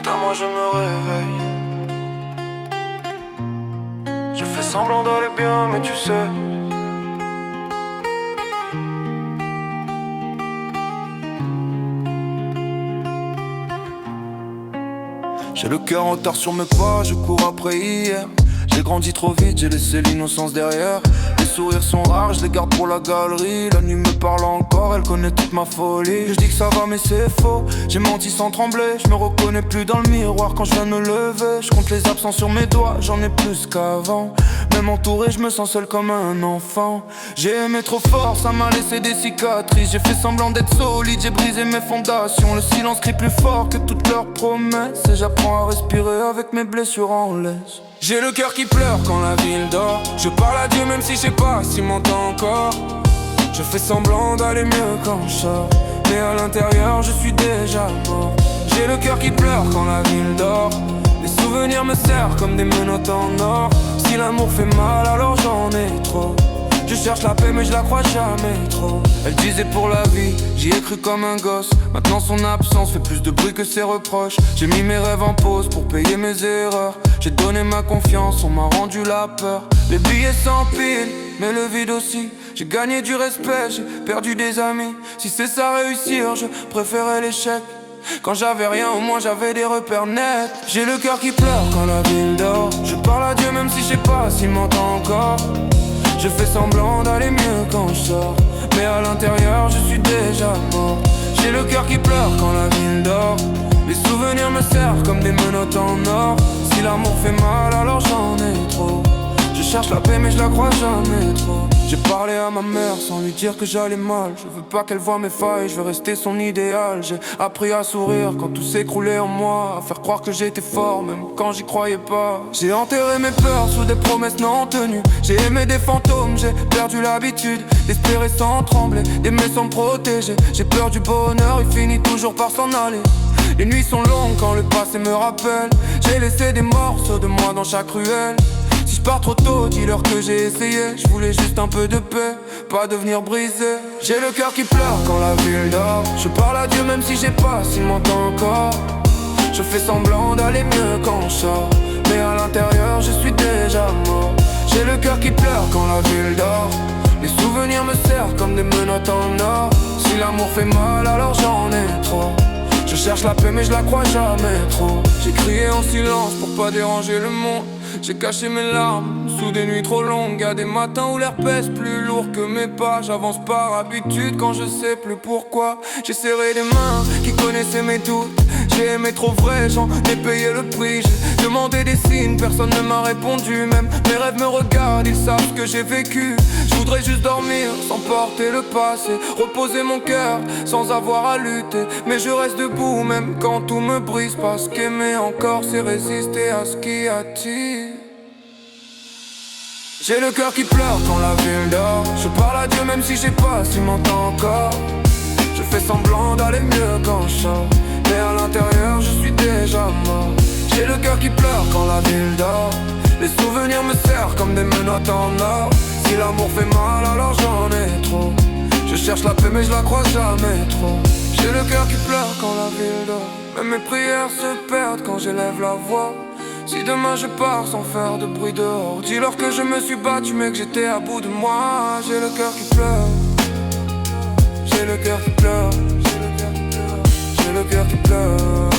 matin moi je me réveille. Je fais semblant d'aller bien mais tu sais. J'ai le cœur en retard sur mes pas, je cours après hier. J'ai grandi trop vite, j'ai laissé l'innocence derrière. Les sourires sont rares, je les garde pour la galerie. La nuit me parle encore, elle connaît toute ma folie. Je dis que ça va mais c'est faux, j'ai menti sans trembler. Je me reconnais plus dans le miroir quand je viens de me lever. Je compte les absents sur mes doigts, j'en ai plus qu'avant. Même entouré, je me sens seul comme un enfant. J'ai aimé trop fort, ça m'a laissé des cicatrices. J'ai fait semblant d'être solide, j'ai brisé mes fondations. Le silence crie plus fort que toutes leurs promesses. Et j'apprends à respirer avec mes blessures en laisse. J'ai le cœur qui pleure quand la ville dort. Je parle à Dieu même si je sais pas s'il m'entend encore. Je fais semblant d'aller mieux quand je sors, mais à l'intérieur je suis déjà mort. J'ai le cœur qui pleure quand la ville dort. Les souvenirs me serrent comme des menottes en or. Si l'amour fait mal alors j'en ai trop. Je cherche la paix mais je la crois jamais trop. Elle disait pour la vie, j'y ai cru comme un gosse. Maintenant son absence fait plus de bruit que ses reproches. J'ai mis mes rêves en pause pour payer mes erreurs. J'ai donné ma confiance, on m'a rendu la peur. Les billets s'empilent, mais le vide aussi. J'ai gagné du respect, j'ai perdu des amis. Si c'est ça réussir, je préférais l'échec. Quand j'avais rien, au moins j'avais des repères nets. J'ai le cœur qui pleure quand la ville dort. Je parle à Dieu même si je sais pas s'il m'entend encore. Je fais semblant d'aller mieux quand je sors, mais à l'intérieur je suis déjà mort. J'ai le cœur qui pleure quand la ville dort. Les souvenirs me serrent comme des menottes en or. Si l'amour fait mal alors j'en ai trop. Je cherche la paix mais je la crois jamais trop. J'ai parlé à ma mère sans lui dire que j'allais mal. Je veux pas qu'elle voie mes failles, je veux rester son idéal. J'ai appris à sourire quand tout s'écroulait en moi, à faire croire que j'étais fort même quand j'y croyais pas. J'ai enterré mes peurs sous des promesses non tenues. J'ai aimé des fantômes, j'ai perdu l'habitude d'espérer sans trembler, d'aimer sans me protéger. J'ai peur du bonheur, il finit toujours par s'en aller. Les nuits sont longues quand le passé me rappelle. J'ai laissé des morceaux de moi dans chaque ruelle. Si je pars trop tôt, dis-leur que j'ai essayé. Je voulais juste un peu de paix, pas devenir brisé. J'ai le cœur qui pleure quand la ville dort. Je parle à Dieu même si je sais pas s'il m'entend encore. Je fais semblant d'aller mieux quand je sors, mais à l'intérieur je suis déjà mort. J'ai le cœur qui pleure quand la ville dort. Les souvenirs me serrent comme des menottes en or. Si l'amour fait mal alors j'en ai trop. Je cherche la paix mais je la crois jamais trop. J'ai crié en silence pour pas déranger le monde. J'ai caché mes larmes sous des nuits trop longues. Y'a des matins où l'air pèse plus lourd que mes pas. J'avance par habitude quand je sais plus pourquoi. J'ai serré des mains qui connaissaient mes doutes. J'ai aimé trop vrai, j'en ai payé le prix. J'ai demandé des signes, personne ne m'a répondu. Même mes rêves me regardent, ils savent ce que j'ai vécu. Je voudrais juste dormir sans porter le passé, reposer mon cœur sans avoir à lutter. Mais je reste debout même quand tout me brise, parce qu'aimer encore c'est résister à ce qui attire. J'ai le cœur qui pleure quand la ville dort. Je parle à Dieu même si je sais pas s'il m'entend encore. Je fais semblant d'aller mieux quand je sors, mais à l'intérieur je suis déjà mort. J'ai le cœur qui pleure quand la ville dort. Les souvenirs me serrent comme des menottes en or. Si l'amour fait mal alors j'en ai trop. Je cherche la paix mais je la crois jamais trop. J'ai le cœur qui pleure quand la ville dort. Même mes prières se perdent quand j'élève la voix. Si demain je pars sans faire de bruit dehors, dis-leur que je me suis battu mais que j'étais à bout de moi. J'ai le cœur qui pleure. J'ai le cœur qui pleure. J'ai le cœur qui pleure.